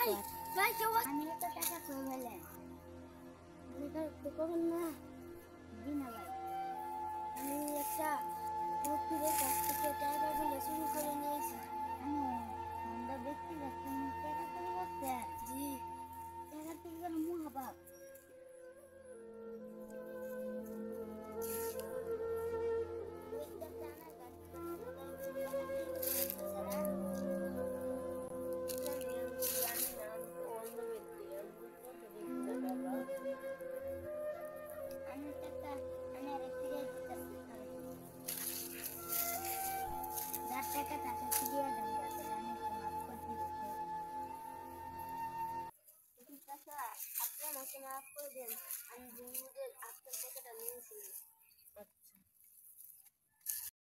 ভাই কেউ আমি তো টাকা কই ফেলেন তো করুন না। জি না ভাই। আমি একটা ফকিরের কাছ থেকে টাকাগুলো চুরি করে নিয়েছি। আমি সন্ধ্যা ব্যক্তি যাচ্ছেন টাকা চুরি করছেন, জি টাকা চুরি করে মহাপাপ। আমি টাকা আমি আরেক জায়গায় দিতেছি, যার টাকা তাকে ফিরিয়ে দেন যাতে আমি একটু মাফ করে দিয়েছি। আপনি আমাকে মাফ করে দেন, আমি বন্ধুদের আপনার টাকাটা নিয়েছিলাম।